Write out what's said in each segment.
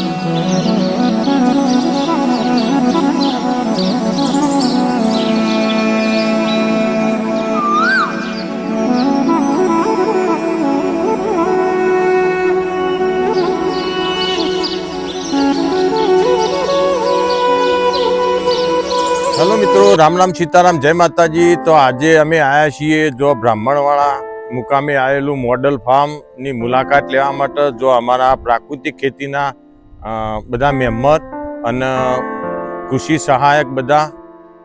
Hello मित्रों, राम राम सीताराम, जय माताजी। तो आज अमे आया छीए जो ब्राह्मणवाड़ा मुकामे आवेलू मॉडल फार्म नी मुलाकात लेवा माटे। जो अमारा प्राकृतिक खेतीना बधा मेम्बर अने कृषि सहायक बधा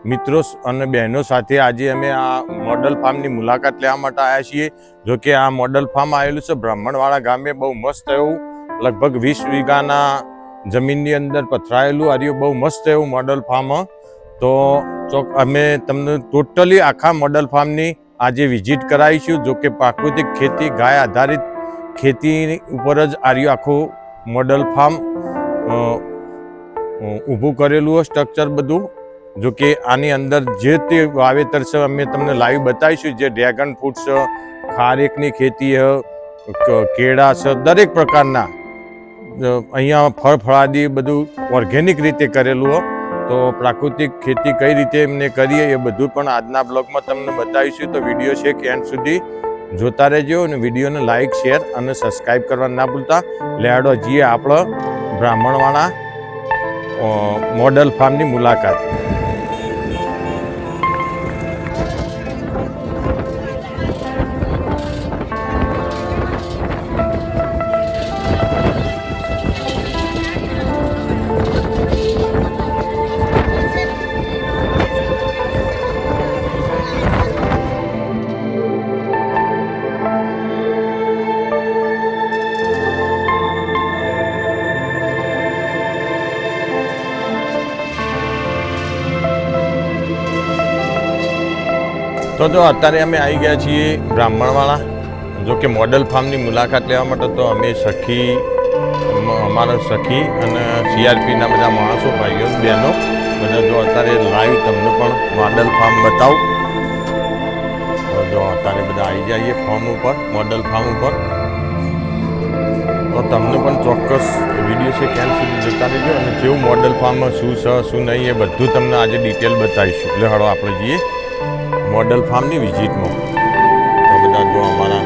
मित्रों अने बहनों साथे आज अमे आ मॉडल फार्म नी मुलाकात लेवा माटे आया छीए। जो कि आ मॉडल फार्म आवेलू छे ब्राह्मणवाड़ा गामे। बहु मस्त एवुं लगभग 20 वीघाना जमीननी अंदर पथरायेलू आ बहु मस्त एवुं मॉडल फार्म। तो अमे तमने टोटली आखा मॉडल फार्मनी आज विजिट कराईशुं। जो कि प्राकृतिक खेती गाय आधारित खेती उपर ज आ आखो मॉडल फार्म ऊभुं करेलुं स्ट्रक्चर बधुं। जो कि आनी अंदर जे ते वावेतर छे अमे तमने लाइव बताईशुं। जे ड्रेगन फ्रूट छे, खारेकनी खेती है, केळा छे, दरेक प्रकारना अहींया फळ फळादी बधुं ऑर्गेनिक रीते करेलुं हो। तो प्राकृतिक खेती कई रीते एमने करीए ए बधुं पण आजना ब्लॉगमां तमने बतावीशुं। तो विडियो छेक एंड सुधी जोता रहेजो अने विडियोने लाइक, शेर अने सब्सक्राइब करवा ना भूलता। लेहाडो जीए आपणो ब्राह्मणवाड़ा मॉडल फार्मनी मुलाकात। तो जो अत्यारे अमे आई गया छीए ब्राह्मणवाड़ा। जो कि मॉडल फार्मनी मुलाकात लेवा माटे। तो अमे सखी अमारा सखी अने सीआरपीना बधा माणसो भाईओ बहनों बधा जो अत्यारे लाइव तमने पण मॉडल फार्म बतावुं। तो जो अत्यारे बधा आई जाइए फार्म उपर, मॉडल फार्म उपर। तो तमने पण चोक्कस विडियो छे क्यां सुधी जोता रहेजो अने केवुं मॉडल फार्ममां शुं छे शुं नहीं ए बधुं तमने आज डिटेल बतावीशुं। એટલે હાલો આપણે જઈએ मॉडल फार्मनी विजिटमां। तो बधा जो अमारा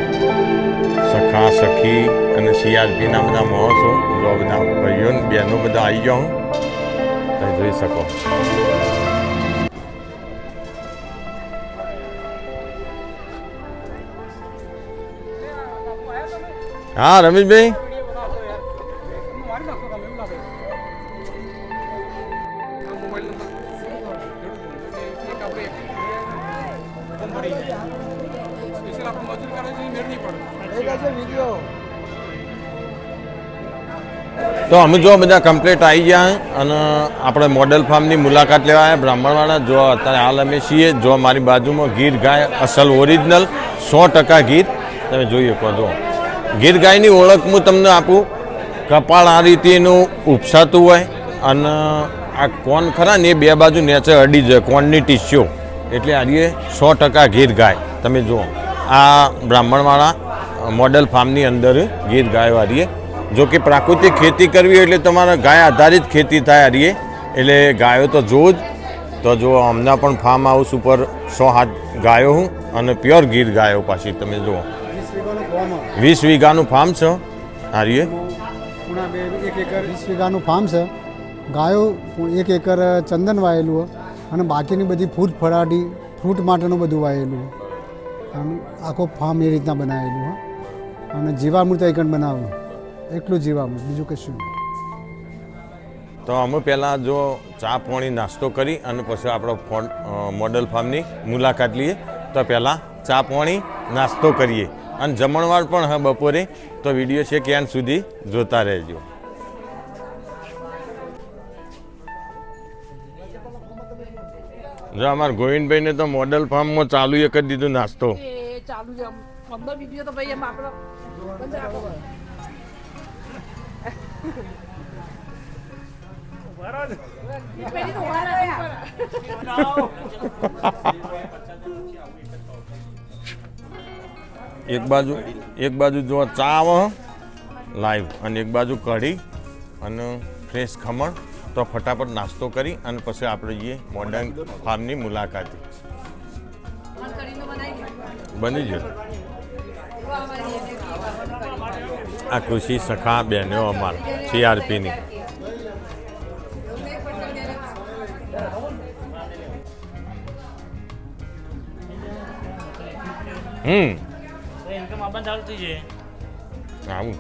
सखा सखी अने सीआरपीना बधा माणसो जो बधा भाईओ बहनों बधा आई गया हूँ तो जोई सको। हाँ रमेश भाई, तो અમે જો બધા કમ્પ્લીટ આવી ગયા અને આપણે મોડલ ફાર્મની મુલાકાત લેવા આવ્યા બ્રાહ્મણવાડા। જો અત્યારે હાલ અમે છીએ જો મારી બાજુમાં ગીર ગાય અસલ ઓરિજિનલ 100% ગીર તમે જોઈ શકો છો। ગીર ગાયની ઓળખ હું તમને આપું। કપાળ આ રીતેનું ઉપસાતું હોય અને આ કોન ખરા ને એ બે બાજુ નેચે અડી જાય કોનની ટીસ્યુ એટલે આ 100% ગીર ગાય તમે જુઓ। આ બ્રાહ્મણવાડા मॉडल फार्मनी अंदर गीर गाय वाली। जो कि प्राकृतिक खेती करवी एटले तमारे गाय आधारित खेती थाय रही एटले गायो तो जो तो जो अमना पण फार्म हाउस पर 100 हाथ गायो हूँ अने प्योर गीर गायो पाछी तमे जो 20 वीघानुं फार्म छे। आ रही 1 एकड़ 20 वीघानुं फार्म छे। गायो 1 एकड़ चंदन वायेलुं अने बाकीनी बधी फ्रूट फळाडी फ्रूट माटेनुं बधुं वायेलुं अने आखो फार्म ए रीतना बनावेलुं अने जीवामृत एकण बनाव्युं એટલું જીવામૃત બીજું કશું નહીં। તો અમે પહેલાં જો ચા પાણી નાસ્તો કરી અને પછી આપણો મોડલ ફાર્મની મુલાકાત લઈએ। તો પહેલાં ચા પાણી નાસ્તો કરીએ અને જમણવાર પણ હા બપોરે। તો વિડીયો છે ક્યાં સુધી જોતા રહેજો। જો અમારા ગોવિંદભાઈને તો મોડલ ફાર્મમાં ચાલુ એ કરી દીધું નાસ્તો। ચાલુ છે 15 વિડીયો તો ભાઈ એમ આપણો એક બાજુ જો ચા આવે લાઈવ અને એક બાજુ કઢી અને ફ્રેશ ખમણ. તો ફટાફટ નાસ્તો કરી અને પછી આપણે જઈએ મોડર્ન ફાર્મની મુલાકાતે. બની ગયું. આ કૃષિ સખા બહેનો અમારા CRPની. इनकम अपन चालू थी जे આવું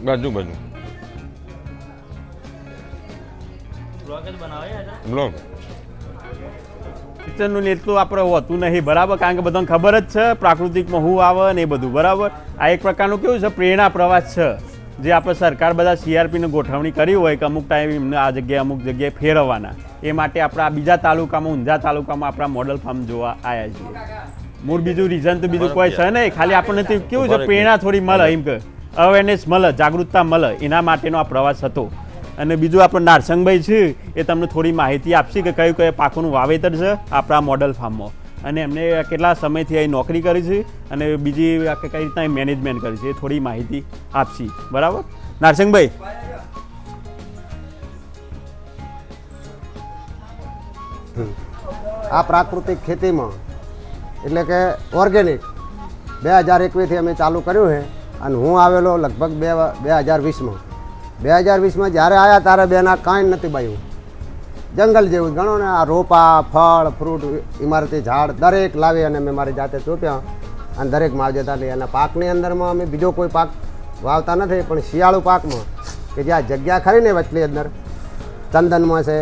બધું બધું ब्लॉग बनावे है બ્લોગ કિચનનું ને એટલું આપણે હોતું નહીં બરાબર, કારણ કે બધાને ખબર જ છે પ્રાકૃતિકમાં શું આવે ને એ બધું બરાબર. આ એક પ્રકારનું કેવું છે પ્રેરણા પ્રવાસ છે, જે આપણે સરકાર બધા CRPને ગોઠવણી કરી હોય કે અમુક ટાઈમ એમને આ જગ્યાએ અમુક જગ્યાએ ફેરવવાના, એ માટે આપણે આ બીજા તાલુકામાં ઊંઝા તાલુકામાં આપણા મોડલ ફાર્મ જોવા આવ્યા છીએ. મૂળ બીજું રીઝન તો બીજું કોઈ છે નહીં, ખાલી આપણને તો કેવું છે પ્રેરણા થોડી મળે, એમ કે અવેરનેસ મળે, જાગૃતતા મળે, એના માટેનો આ પ્રવાસ હતો. અને બીજું આપણે નારસંગભાઈ છે એ તમને થોડી માહિતી આપશે કે કયું કયું પાકોનું વાવેતર છે આપણા મોડલ ફાર્મમાં, અને એમને કેટલા સમયથી અહીં નોકરી કરી છે અને બીજી કઈ રીતના મેનેજમેન્ટ કરી છે એ થોડી માહિતી આપશે. બરાબર નારસંગભાઈ? આ પ્રાકૃતિક ખેતીમાં એટલે કે ઓર્ગેનિક 2021થી અમે ચાલુ કર્યું છે અને હું આવેલો લગભગ 2020માં. 2020માં જ્યારે આવ્યા ત્યારે બેના કાંઈ નથી બાયું, જંગલ જેવું ગણો ને. આ રોપા, ફળ, ફ્રૂટ, ઇમારતી ઝાડ દરેક લાવી અને મેં મારી જાતે ચોપ્યા અને દરેક માવજતા લઈ. અને પાકની અંદરમાં અમે બીજો કોઈ પાક વાવતા નથી, પણ શિયાળુ પાકમાં કે જ્યાં જગ્યા ખરી ને વચલી અંદર ચંદનમાં છે,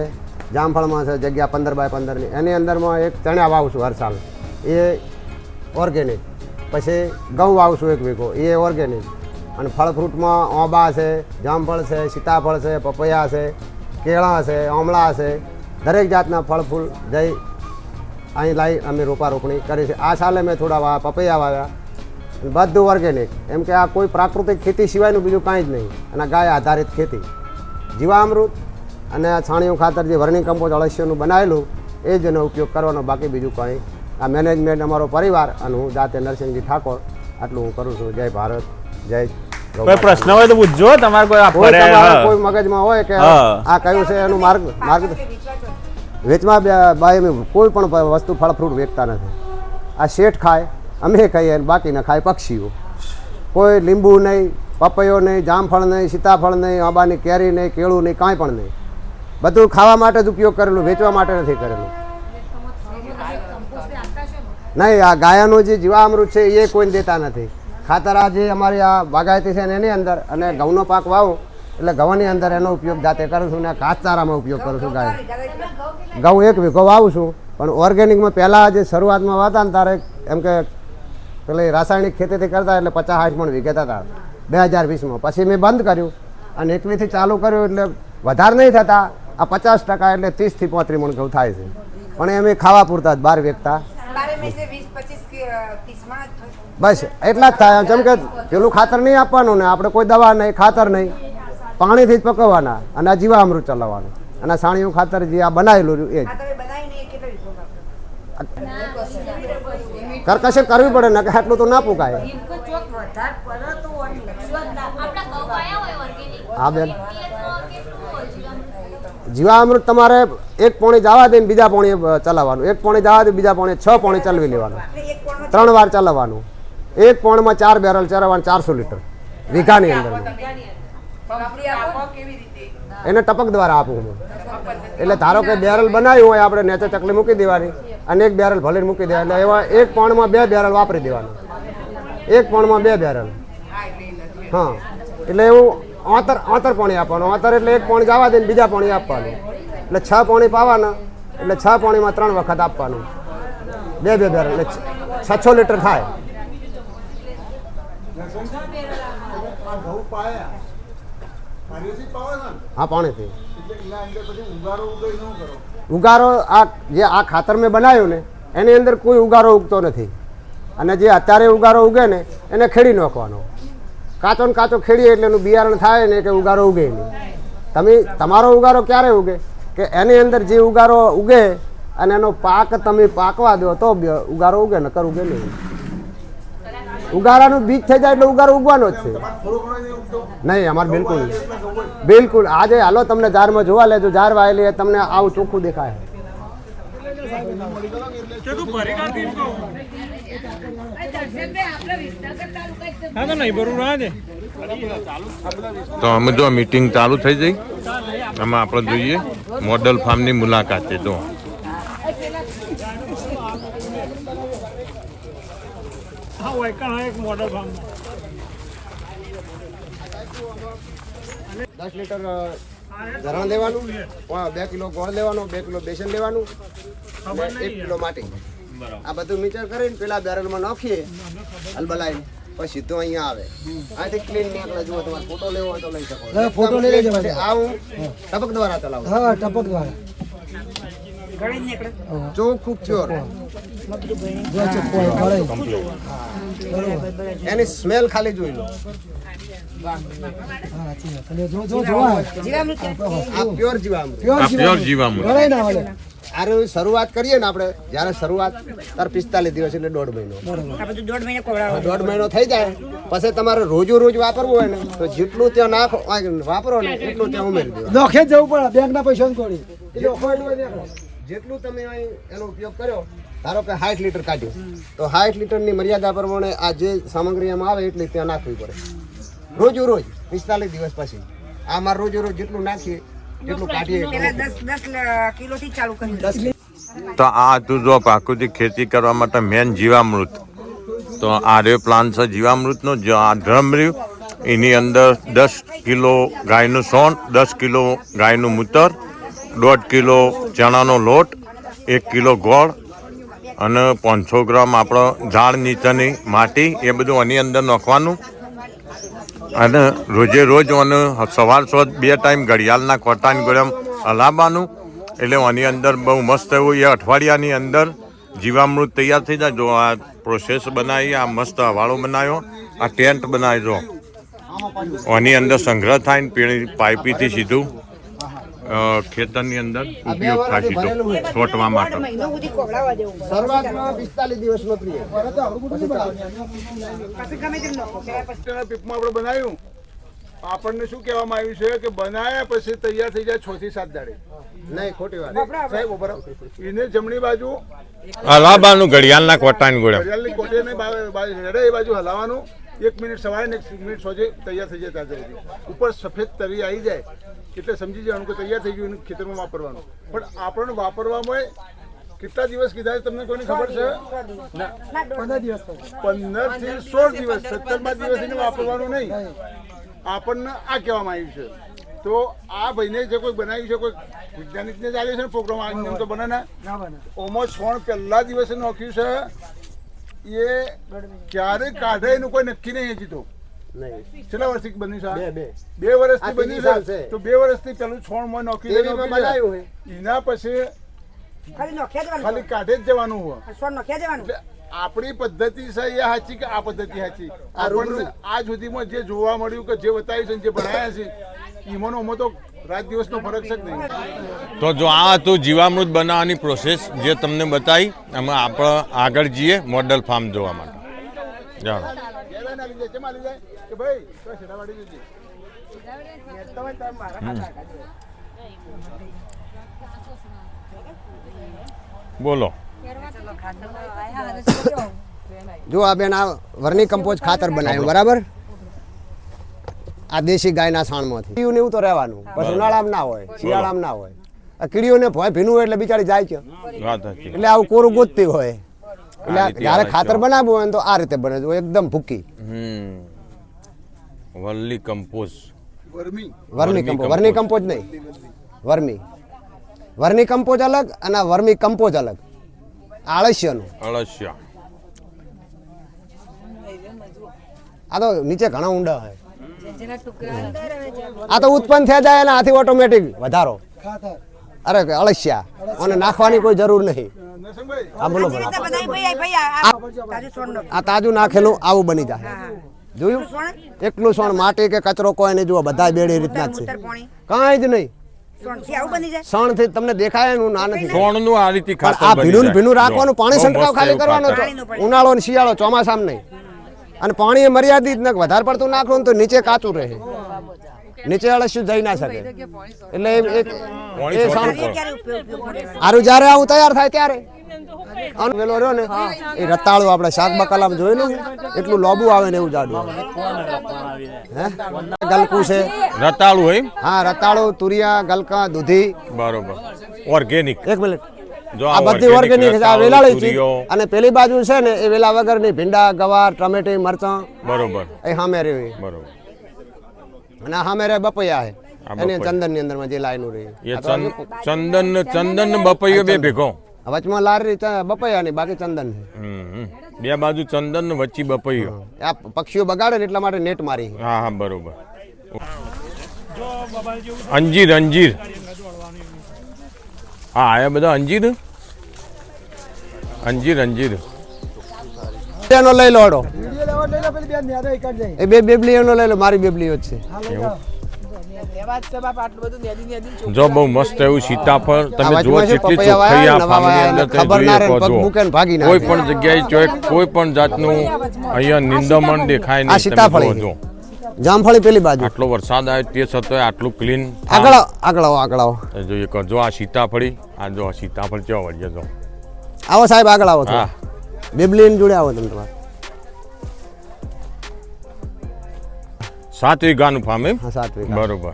જામફળમાં છે જગ્યા 15x15ની, એની અંદરમાં એક ચણા વાવશું હર સાલ, એ ઓર્ગેનિક. પછી ઘઉં વાવશું 1 વીઘો, એ ઓર્ગેનિક. અને ફળ ફ્રૂટમાં ઓંબા છે, જામફળ છે, સીતાફળ છે, પપૈયા છે, કેળા છે, આમળા છે, દરેક જાતના ફળ ફૂલ જઈ અહીં લાવી અમે રોપા રોપણી કરી છે. આ સાલે મેં થોડા પપૈયા વાવ્યા, બધું ઓર્ગેનિક. એમ કે આ કોઈ પ્રાકૃતિક ખેતી સિવાયનું બીજું કાંઈ જ નહીં. અને ગાય આધારિત ખેતી, જીવામૃત અને છાણિયું ખાતર જે વર્મી કમ્પોઝ અળસિયાનું બનાવેલું એ જ એનો ઉપયોગ કરવાનો, બાકી બીજું કંઈ. આ મેનેજમેન્ટ અમારો પરિવાર અને હું જાતે નરસિંહજી ઠાકોર, આટલું હું કરું છું. જય ભારત, જય. કોઈ પ્રશ્ન હોય તો પૂછજો, તમારે કોઈ મગજમાં હોય કે આ કયું છે એનું માર્ગ વેચમાં બાય અમે કોઈ પણ વસ્તુ ફળ ફ્રૂટ વેચતા નથી. આ શેઠ ખાય, અમે ખાઈએ, બાકીના ખાય પક્ષીઓ. કોઈ લીંબુ નહીં, પપૈયો નહીં, જામફળ નહીં, સીતાફળ નહીં, આંબાની કેરી નહીં, કેળું નહીં, કાંઈ પણ નહીં. બધું ખાવા માટે જ ઉપયોગ કરેલું, વેચવા માટે નથી કરેલું. નહીં, આ ગાયનું જે જીવામૃત છે એ કોઈને દેતા નથી. ખાતર આ જે અમારી આ બાગાયતી છે એની અંદર, અને ઘઉંનો પાક વાવું એટલે ઘઉંની અંદર એનો ઉપયોગ જાતે કરું છું, ને ઘાસચારામાં ઉપયોગ કરું છું. ગાય ઘઉં 1 વીઘો વાવું છું, પણ ઓર્ગેનિકમાં પહેલાં જે શરૂઆતમાં વાતા ને તારે એમ કે પેલી રાસાયણિક ખેતીથી કરતા એટલે 50-60 મણ વીઘે થતા 2020માં. પછી મેં બંધ કર્યું અને 21થી ચાલુ કર્યું, એટલે વધારે નહીં થતા. આ 50% એટલે 30 થી 35 મણ ઘઉં થાય છે, પણ એમ ખાવા પૂરતા જ, બહાર વેચતા બસ એટલા જ થાય. જેમ કે પેલું ખાતર નહીં આપવાનું ને, આપણે કોઈ દવા નહીં, ખાતર નહીં, પાણીથી જ પકવવાના અને આ જીવામૃત ચલાવવાનું. અને છાણિયું ખાતર જે આ બનાવેલું એ જ કરકશે કરવી પડે ને, કે આટલું તો ના પુકાય. હા બેન, જીવામૃત તમારે 1 પોણી જવા દે, બીજા પોણી ચલાવવાનું, 1 પોણી જવા દે, બીજા પોણી 6 પોણી ચલાવી લેવાનું, 3 વાર ચલાવવાનું. 1 પોણમાં 4 બેરલ ચલાવવાનું, 400 લીટર વીઘાની અંદર. એને ટપક દ્વારા આપું હું. એટલે ધારો કે બેરલ બનાવ્યું હોય, આપણે નેચે ચકલી મૂકી દેવાની અને 1 બેરલ ભલે મૂકી દેવા, એટલે એવા 1 પોણમાં 2 બેરલ વાપરી દેવાનું, 1 પોણમાં 2 બેરલ. હા, એટલે એવું ઓતર પાણી આપવાનું. ઓતર એટલે 1 પોણી જવા દે, બીજા પાણી આપવાનું, એટલે 6 પોણી પાવાના, એટલે 6 પોણીમાં 3 વખત આપવાનું, 2 બેરલ, એટલે 600 લીટર થાય. હા, પાણીથી ઉગારો. આ જે આ ખાતર મેં બનાવ્યું ને એની અંદર કોઈ ઉગારો ઉગતો નથી. અને જે અત્યારે ઉગારો ઉગે ને એને ખેડી નાખવાનો, કાચો ને કાચો ખેડીએ એટલે એનું બિયારણ થાય ને કે ઉગારો ઉગે નહીં. તમારો ઉગારો ક્યારે ઉગે કે એની અંદર જે ઉગારો ઉગે અને એનો પાક તમે પાકવા દો તો ઉગારો ઉગે, નકર ઉગે નહીં. ઉગાડાનું બીજ થઈ જાય એટલે ઉગારો ઉગવાનો જ છે. નહીં અમારે બિલકુલ બિલકુલ. આજે હાલો તમને જારમાં જોવા લેજો, જાર વાયેલી તમને આવું ચોખ્ખું દેખાય. તો અમે જો મીટિંગ ચાલુ થઈ જઈ, આમાં આપણે જોઈએ મોડલ ફાર્મની મુલાકાતે. જો 10 લીટર ધરણ લેવાનું, 2 કિલો ગોળ લેવાનો, 2 કિલો બેસન લેવાનું, 1 કિલો માટી. આ બધું મિક્સર કરીને પેલા બેરલમાં નાખીએ હલબલાઈને, પછી સીધો અહીંયા આવે. આથી ક્લીન નીકળે. જુઓ, તમારે ફોટો લેવો હોય તો લઈ શકો. ફોટો લઈ લેજો. આ હું ટપક દ્વારા ચલાવું. હા, ટપક દ્વારા ચોખ્ખું પ્યોર. એની સ્મેલ ખાલી જોઈ લો. આ પ્યોર જીવામૃત. અરે શરૂઆત કરીએ ને આપણે, જ્યારે શરૂઆત તાર 45 દિવસ એટલે 1.5 મહિનો. 1.5 મહિનો થઈ જાય પછી તમારે રોજ વાપરવું હોય ને તો જેટલું ત્યાં નાખો વાપરો ને એટલું ત્યાં ઉમેરી દો. નોખે જવું પડે, બેંકના પૈસા છોડી જેટલું તમે એનો ઉપયોગ કર્યો. ધારો કે 60 લીટર કાઢ્યું તો 60 લીટરની મર્યાદા પ્રમાણે આ જે સામગ્રી એમાં આવે એટલી ત્યાં નાખવી પડે. રોજ 45 દિવસ પછી આ મારે રોજ જેટલું નાખીએ જેટલું કાઢીએ. તો આ હતું જો પ્રાકૃતિક ખેતી કરવા માટે મેન જીવામૃત. તો આ રે પ્લાન છે જીવામૃતનો. જો આ ડ્રમ રહ્યું એની અંદર 10 કિલો ગાયનું સોણ, 10 કિલો ગાયનું મૂતર, 1.5 કિલો ચણાનો લોટ, 1 કિલો ગોળ અને 500 ગ્રામ આપણો ઝાડ નીચેની માટી, એ બધું આની અંદર નાખવાનું. અને રોજે રોજ અને સવાર 2 ટાઈમ ઘડિયાળના કોટાની ગરમ હલાવવાનું. એટલે આની અંદર બહુ મસ્ત એવું એ અઠવાડિયાની અંદર જીવામૃત તૈયાર થઈ જાય. જો આ પ્રોસેસ બનાવી, આ મસ્ત હવાળો બનાવ્યો, આ ટેન્ટ બનાવી. જો આની અંદર સંગ્રહ થાય ને પેલી પાઇપીથી સીધું ખેતરની અંદર ઉપયોગ થાય સીધો છોટવા માટે. શરૂઆતમાં 45 દિવસનો પિરિયડ. પીપમાં આપણે બનાવ્યું. આપણને શું કહેવામાં આવ્યું છે કે બનાવ્યા પછી તૈયાર થઈ જાય 6 થી 7 દાડે. નહીં, ખોટી વાત સાહેબ બરાબર. એને જમણી બાજુ હલાવવાનું ઘડિયાળના કોટાની ગોળા. ઘડિયાળની કોટેને હેડે એ બાજુ હલાવવાનું. 1 મિનિટ સવારે ને 1 મિનિટ સોજે તૈયાર થઈ જાય. ત્યાં સુધી ઉપર સફેદ તરી આવી જાય એટલે સમજી જવાનું કે તૈયાર થઈ ગયું. ખેતરમાં વાપરવાનું. પણ આપણને વાપરવામાં કેટલા દિવસ કીધા તમને કોઈને ખબર છે? 15 થી 16 દિવસ. 17મા દિવસ એને વાપરવાનું નહીં. આપણને આ કહેવામાં આવ્યું છે. તો આ ભાઈને જે કોઈ બનાવ્યું છે, કોઈ વૈજ્ઞાનિકને ચાલે છે ને પ્રોગ્રામ, આ તો બને ના. ઓમાં છોણ પહેલા દિવસે નાખ્યું છે. એ ક્યારે કાઢે એનું કોઈ નક્કી નહીં હજી તો. કેટલા વર્ષથી બન્યું છે? 2 વર્ષથી બન્યું છે. તો 2 વર્ષથી પેલું છોણ માં નાખ્યું એના પછી ખાલી કાઢે જ જવાનું હોય. આપણી પદ્ધતિ છે એ સાચી કે આ પદ્ધતિ સાચી? આપણને આ સુધીમાં જે જોવા મળ્યું કે જે બતાવ્યું છે જે ભણાયા છે એમાંનો તો રાત દિવસનો ફરક છે જ નહીં. તો જો આ હતું જીવામૃત બનાવવાની પ્રોસેસ જે તમને બતાવી. અમે આપણે આગળ જઈએ મોડલ ફાર્મ જોવા માટે. જાણો કે ભાઈ શેડાવાડી જજે. બોલો. જો આ બેન આ વર્મી કમ્પોઝ ખાતર બનાવ્યું, બરાબર? આ દેશી ગાયના છાણમાંથી. કીડીઓને એવું તો રહેવાનું, પછી ઉનાળામાં ના હોય, શિયાળામાં ના હોય. આ કીડીઓને ભોય ભીનું હોય એટલે બિચારી જાય છે. એટલે આવું કોરું ગોતતી હોય. એટલે જયારે ખાતર બનાવવું હોય તો આ રીતે બને છે, એકદમ ભૂકી. Vermicompost. વર્મી કમ્પોઝ નહીં, વર્મી કમ્પોઝ અલગ અને વર્મી કમ્પોઝ અલગ. આળસ્યનું. આ તો નીચે ઘણા ઊંડા હોય. આ તો ઉત્પન્ન થઈ જાય અને આથી ઓટોમેટિક વધારો. અરે અળસિયા અને નાખવાની કોઈ જરૂર નહીં. હા બોલો. આ તાજું નાખેલું આવું બની જાય. જોયું? એકલું સોણ, માટી કે કચરો કોઈ નહીં. જુઓ બધા બેડી રીતના જ છે, કાંઈ જ નહીં. સણ થી તમને દેખાય એનું ના નથી. સોણનું આ રીતે ખાતર આ ભીનું રાખવાનું, પાણી છંટકાવ ખાલી કરવાનો. ઉનાળો ને શિયાળો, ચોમાસામાં નહીં. અને પાણી એ મર્યાદિત ને વધારે પડતું નાખો ને તો નીચે કાચું રહે, નીચે વાળા શું જઈ ના શકે. એટલે સારું જ્યારે આવું તૈયાર થાય ત્યારે પેલો રહ્યો ને એ રતાળું આપણે શાક બકાલામાં જોયેલું એટલું લોબું આવે ને એવું જાડું આવે. હે ગલકું છે, રતાળું હોય. હા રતાળું, તુરિયા, ગલકા, દૂધી. બરોબર. ઓર્ગેનિક. એક મિનિટ, જો આ બધી ઓર્ગેનિક છે. આ વેલાળી ચીજ. અને પેલી બાજુ છે ને એ વેલા વગરની ભીંડા, ગવાર, ટમેટી, મરચાં. બરોબર. એ સામે રહી. બરોબર. અને આ સામે રહે બપૈયા છે આ એની બપૈયા. ચંદન ની અંદર માં જે લાઈનું રહી. એ ચંદન ને બપૈયો બે ભેગો. વચમાં લારી બપૈયા ની, બાકી ચંદન છે. બે બાજુ ચંદન ને વચ્ચે બપૈયો. આ પક્ષીઓ બગાડે ને એટલા માટે નેટ મારી. હા હા બરોબર. અંજીર અંજીર. હા આયા બધા અંજીર. અંજીર અંજીર. એનો લઈ લો હડો. એ બે બેબલીઓનો લઈ લો, મારી બેબલીઓ જ છે. જો બહુ મસ્ત એવું સીતાફળ તમે આ જુઓ વચમાં છે કેટલી પપૈયા ચોખ્ખાઈ આ વાયા, ફાર્મની નવા અંદર તમે ખબર ના રહે, જોઈ પગ શકો મૂકે ને ભાગી છો. ના કોઈ જાય. પણ જગ્યાએ કોઈ પણ જાતનું અહીંયા નિંદામણ દેખાય નહીં. તમે સીતાફળી જુઓ. જામફળી પેલી બાજુ. આટલો વરસાદ આવે તે છતાંય આટલું ક્લીન. આગળ આગળ આવો, આગળ આવો. જોઈએ જો આ સીતાફળી, આ જો સીતાફળ કેવા વળ્યા જો. આવો સાહેબ, આગળ આવો. હા. બેબલી જોડે આવો તમે તમારે. 7 વીઘાનું ફાર્મ એમ. હા 7 વીઘા. બરોબર.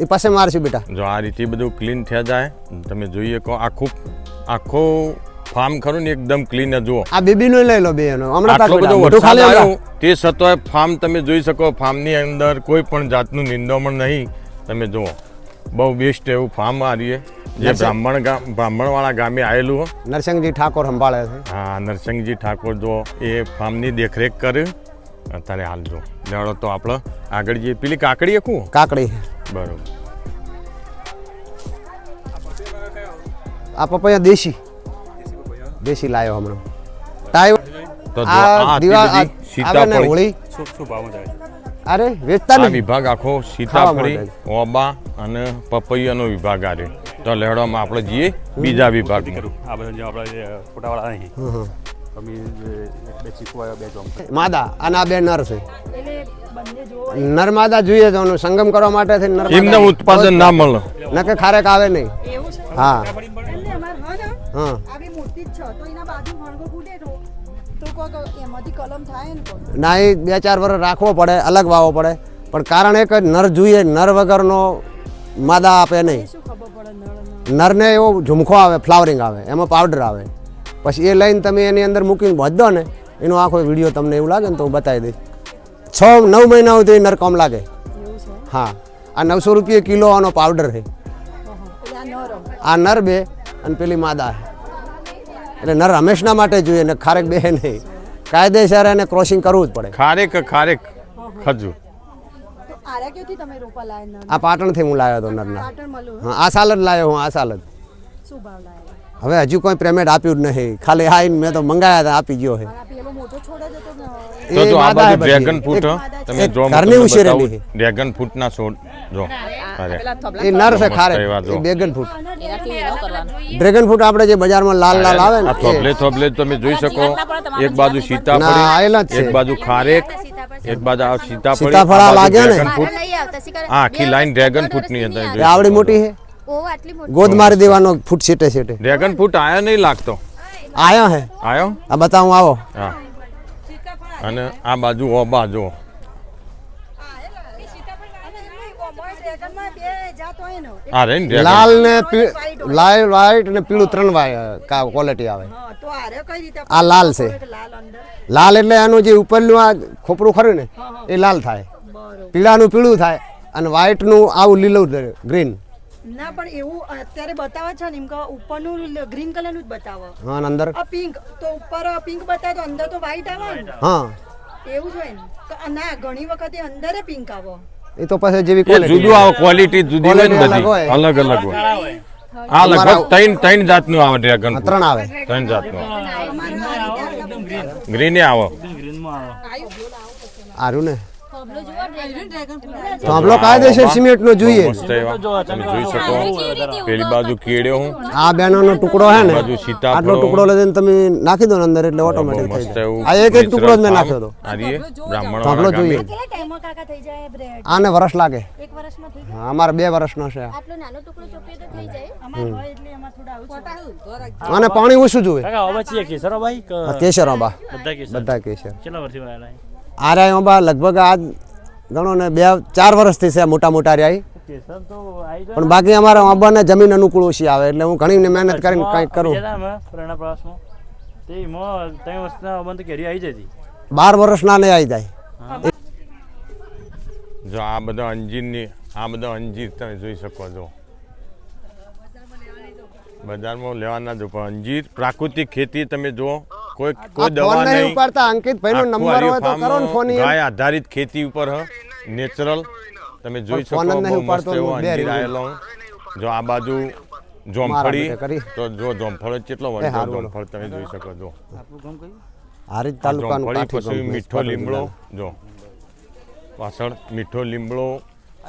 એ પાસે મારશું બેટા. જો આ રીતે બધું ક્લીન થઈ જાય તમે જોઈએ કહો આખો ફાર્મ ખરું ને એકદમ ક્લીન જુઓ. આ બેબીનો લઈ લો બે એનો. હમણાં આટલો બધો મોટું વરસાદ ખાલી આવ્યો તે છતાંય ફાર્મ તમે જોઈ શકો. ફાર્મની અંદર કોઈ પણ જાતનું નિંદામણ નહીં. તમે જુઓ બહુ બેસ્ટ એવું ફાર્મ આ રહીએ જે બ્રાહ્મણવાળા ગામે આવેલું હો. નરસિંહજી ઠાકોર સંભાળે છે. હા નરસિંહજી ઠાકોર જો એ ફાર્મની દેખરેખ કરે અત્યારે હાલ જો. લેવડો તો આપણે આગળ જઈએ. પેલી કાકડી એકું. કાકડી. બરોબર. આ પપૈયા દેશી લાયો હમણાં. ટાઈમ તો જો આ આટલી દિવાળ બધી આવે ને સીતાફળી. હોળી. શું ભાવમાં જાય? અરે વેચતા આ નહીં. વિભાગ આખો સીતાફળી, ઓબા અને પપૈયાનો વિભાગ આ રહ્યો. તો લેવડામાં આપણે જઈએ બીજા વિભાગમાં. આ બધા જે આપણા જે ફોટાવાળા નહીં અમે બે ચીકવા બે જોમ માદા અને આ બે નર છે. નર માદા જોઈએ તો એનું સંગમ કરવા માટે થઈને નર એમને માદા ઉત્પાદન ના મળે. નકે ખારેક આવે નહીં. હા હા. ના એ 2-4 વર્ષ રાખવો પડે, અલગ વાવવો પડે. પણ કારણ એક જ નર જોઈએ, નર વગરનો માદા આપે નહીં. નરને એવો ઝુમખો આવે, ફ્લાવરિંગ આવે, એમાં પાવડર આવે. પછી એ લઈને તમે એની અંદર મૂકીને ભોંચો ને એનો આખો વિડીયો તમને એવું લાગે ને તો હું બતાવી દઈશ. 6-9 મહિના સુધી નર કામ લાગે. હા આ 900 રૂપિયા કિલો આનો પાવડર છે. આ નર બે અને પેલી માદા છે. એટલે નર હંમેશના માટે જોઈએ ને ખારેક બે નહીં. કાયદેસર એને ક્રોસિંગ કરવું જ પડે. ખારેક ખજૂર. આ પાટણથી હું લાવ્યો હતો નરના. હા આ સાલ જ લાવ્યો હું. આ સાલ જ. હવે હજુ કોઈ પેમેન્ટ આપ્યું જ નહીં. ખાલી આવીને મેં તો મંગાયા હતા, આપી ગયો છે. તો જો આ બાજુ ડ્રેગન ફ્રૂટ તમે જો ઘરની ઉછેરેલી છે. ડ્રેગન ફ્રૂટના છોડ જો. અરે એ નર છે ખારેક. એ બેગન ફ્રૂટ. ડ્રેગન ફ્રૂટ આપણે જે બજારમાં લાલ લાલ આવે ને આ થોભલે તમે જોઈ શકો. એક બાજુ ના, સીતાફળી, આયેલા જ છે. એક બાજુ ખારેક, એક બાજુ આ સીતાફળી, સીતાફળ આ બાજુ લાગે ને. Dragon fruit. આ આખી લાઈન ડ્રેગન ફ્રૂટની અંદર જોઈ એ આવડી શકો મોટી છો. છે. ગોદ મારી દેવાનો ફૂટ સેટે સેટે. ડ્રેગન ફ્રૂટ આયો નહીં લાગતો. આયો હે. આયો. આ બતાવું આવો. હા અને આ બાજુ ઓબા જો. આ રહી ને ડ્રેગન. લાલ ને લાલ વ્હાઈટ ને પીળું 3 ક્વોલિટી આવે. આ લાલ છે. લાલ એટલે આનું જે ઉપરનું આ ખોપરું ખરું ને એ લાલ થાય. પીળાનું પીળું થાય અને વ્હાઈટ નું આવું લીલું ગ્રીન. ના પણ એવું અત્યારે બતાવે છે ને એમ કે ઉપરનું ગ્રીન કલર નું જ બતાવે. હા અને અંદર આ પિંક તો ઉપર પિંક બતાવે તો અંદર તો વ્હાઈટ આવે ને. હા એવું જ હોય ને. તો ના ઘણી વખતે અંદર પિંક આવે. એ તો પછી જેવી એ ક્વોલિટી. જુદું આવે, ક્વોલિટી જુદી હોય ને Quality અલગ બધી હોય. અલગ અલગ હોય. આ લગભગ ત્રણ જાતનું આવે ડ્રેગન ફ્રૂટ. 3 આવે. 3 જાતનું ગ્રીન આવે. આરું ને થાંભલો કાયદેસર સિમેન્ટનો જોઈએ. મસ્ત એવા તમે જોઈ શકો. પેલી બાજુ કેળ્યો હું, આ બેનાનો ટુકડો છે ને, બાજુ સીતાફળ. આટલો ટુકડો લઈને તમે નાખી દો ને અંદર એટલે ઓટોમેટિક થઈ મસ્ત જાય. એવું આ એક ટુકડો જ મેં નાખ્યો હતો. આ રીએ બ્રાહ્મણ થાંભલો જોઈએ. કેટલા ટાઈમમાં કાકા થઈ જાય બ્રેડ? આને વર્ષ લાગે. 1 વર્ષમાં થઈ હા, અમારે 2 વર્ષનો છે. આટલો નાનો ટુકડો ચોપીએ તો થઈ જાય. અમાર હોય એટલે એમાં થોડા આવું છે. આને પાણી ઓછું જોઈએ. કેસર આંબા બધા કેસર. આ રહ્યા આંબા લગભગ આ ગણો ને 2-4 વર્ષથી છે મોટા મોટા રહ્યા. પણ બાકી અમારા આંબાને જમીન અનુકૂળ ઓછી આવે એટલે હું ઘણી મહેનત કરીને કંઈક કરું. 12 વર્ષના નહીં આવી જાય. જો આ બધા અંજીરની, આ બધા અંજીર તમે જોઈ શકો છો. બજારમાં લેવાના જો, પણ અંજીર પ્રાકૃતિક ખેતી તમે જુઓ, કોઈ આ દવા ફોન નહીં નહીં. ઉપાડતા. અંકિતભાઈનો આખું નંબર હોય તો આર્યું કરો ને ફોન. ફાર્મ ગાય આધારિત ખેતી ઉપર નેચરલ તમે જોઈ શકો. ફોન જ નહીં બહુ મસ્ત ઉપાડતો, એવો બે અંજીર રીંગણ. આવેલો. જો આ બાજુ મારા જોમફળી, માટે કરી. તો જો જોમફળ કેટલો એ વડો હારું. જોમફળ તમે જોઈ શકો છો. હારીજ તાલુકાનું જોમફળી કાઠી પછી ગામ. મીઠો લીમડો, જો પાછળ મીઠો લીમડો.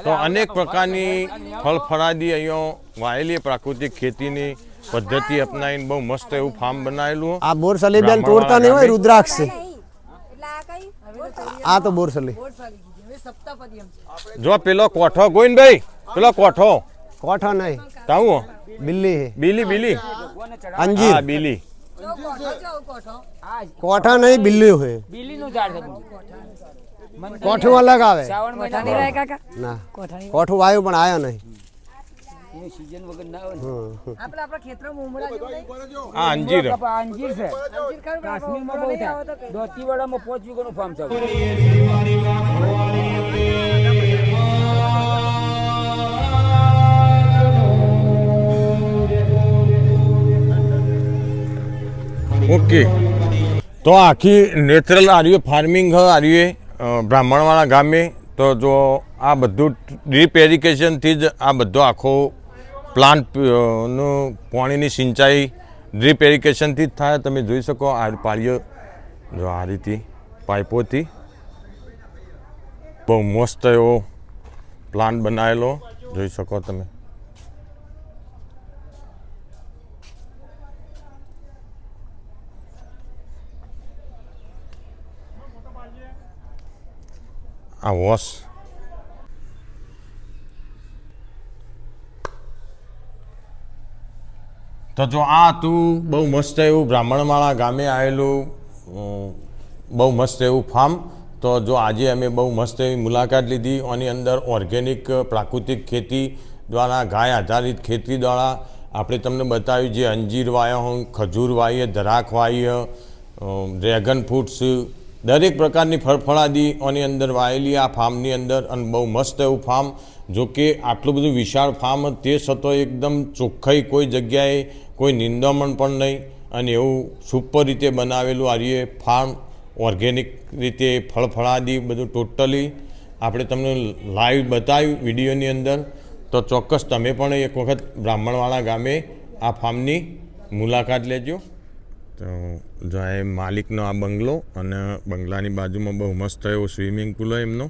તો અનેક પ્રકારની ફળફળાદી અહીંયા વાયેલી પ્રાકૃતિક ખેતીની પદ્ધતિ અપનાવીને બહુ મસ્ત એવું ફાર્મ બનાવેલું. આ બોરસલી બેન તોડતા નહીં હોય, રુદ્રાક્ષ છે. આ તો બોરસલી. જો પેલો કોઠો ગોવિંદભાઈ, પેલો કોઠો કોઠો નહીં, તાવું બિલ્લી છે. બીલી બીલી અંજીર. હા બીલી. કોઠા નહીં, બિલ્લી હોય. કોઠું અલગ આવે. ના, કોઠું વાયું પણ આયો નહીં. આપણા ખેતરમાં ઉમરા જેવું નહીં. આ અંજીર અંજીર છે. કાશ્મીરમાં બહુ થાય. દોતીવાડામાં 5 વીઘાનું ફાર્મ છે. ઓકે. તો આખી નેચરલ આર્યુ ફાર્મિંગ આર્યુ બ્રાહ્મણવાળા ગામે. તો જો આ બધું ડ્રીપ એરિગેશનથી જ આ બધો આખો પ્લાન્ટ નું પાણીની સિંચાઈ ડ્રીપ એરિગેશનથી જ થાય. તમે જોઈ શકો આ પાળીઓ જો આ રીતે પાઇપોથી બહુ મસ્ત એવો પ્લાન્ટ બનાવેલો જોઈ શકો તમે. આ વોશ તો જો આ હતું બહુ મસ્ત એવું બ્રાહ્મણવાળા ગામે આવેલું બહુ મસ્ત એવું ફાર્મ. તો જો આજે અમે બહુ મસ્ત એવી મુલાકાત લીધી. આની અંદર ઓર્ગેનિક પ્રાકૃતિક ખેતી દ્વારા, ગાય આધારિત ખેતી દ્વારા આપણે તમને બતાવ્યું જે અંજીર વાયા હોય, ખજૂર વાઈએ, દરાક વાઈએ, ડ્રેગન ફ્રૂટ્સ, દરેક પ્રકારની ફળફળાદી આની અંદર વાયેલી આ ફાર્મની અંદર. અને બહુ મસ્ત એવું ફાર્મ. જો કે આટલું બધું વિશાળ ફાર્મ તે છતાં એકદમ ચોખ્ખાઈ, કોઈ જગ્યાએ કોઈ નિંદામણ પણ નહીં. અને એવું સુપર રીતે બનાવેલું આ રીતે ફાર્મ, ઓર્ગેનિક રીતે ફળફળાદી બધું ટોટલી આપણે તમને લાઈવ બતાવ્યું વિડીયોની અંદર. તો ચોક્કસ તમે પણ એક વખત બ્રાહ્મણવાળા ગામે આ ફાર્મની મુલાકાત લેજો. તો જો એ માલિકનો આ બંગલો, અને બંગલાની બાજુમાં બહુ મસ્ત એવો સ્વિમિંગ પુલ હોય એમનો.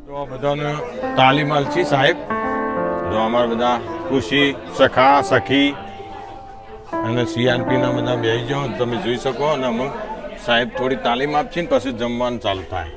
તો બધાને તાલીમ આલશી સાહેબ. જો અમારા બધા ખુશી સખા સખી અને CRPના બધા બેસી જાઓ તમે જોઈ શકો. અને અમુક સાહેબ થોડી તાલીમ આપશે ને પછી જમવાનું ચાલુ થાય.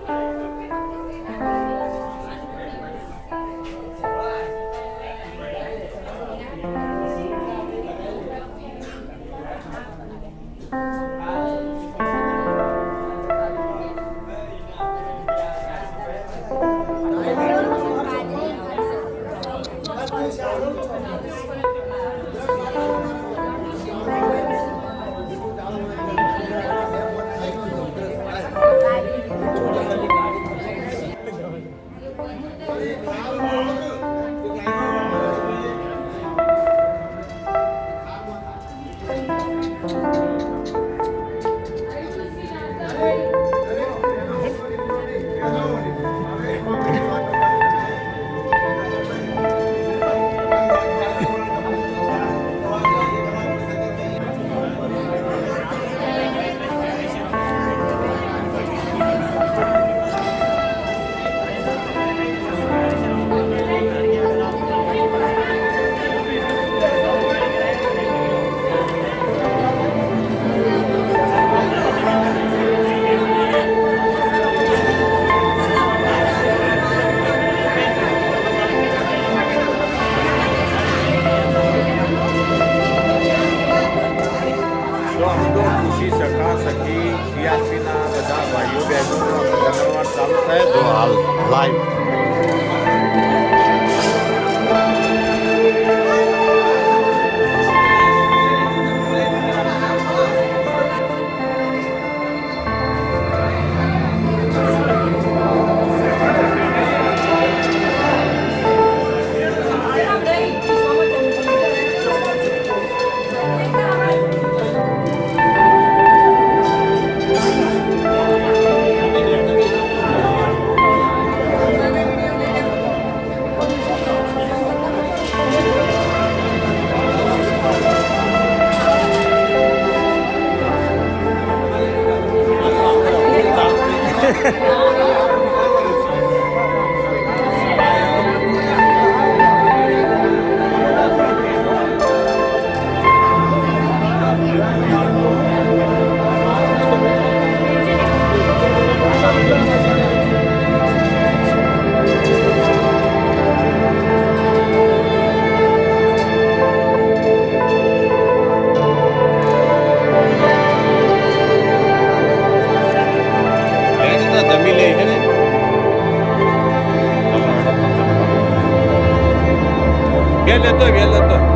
5. Bien,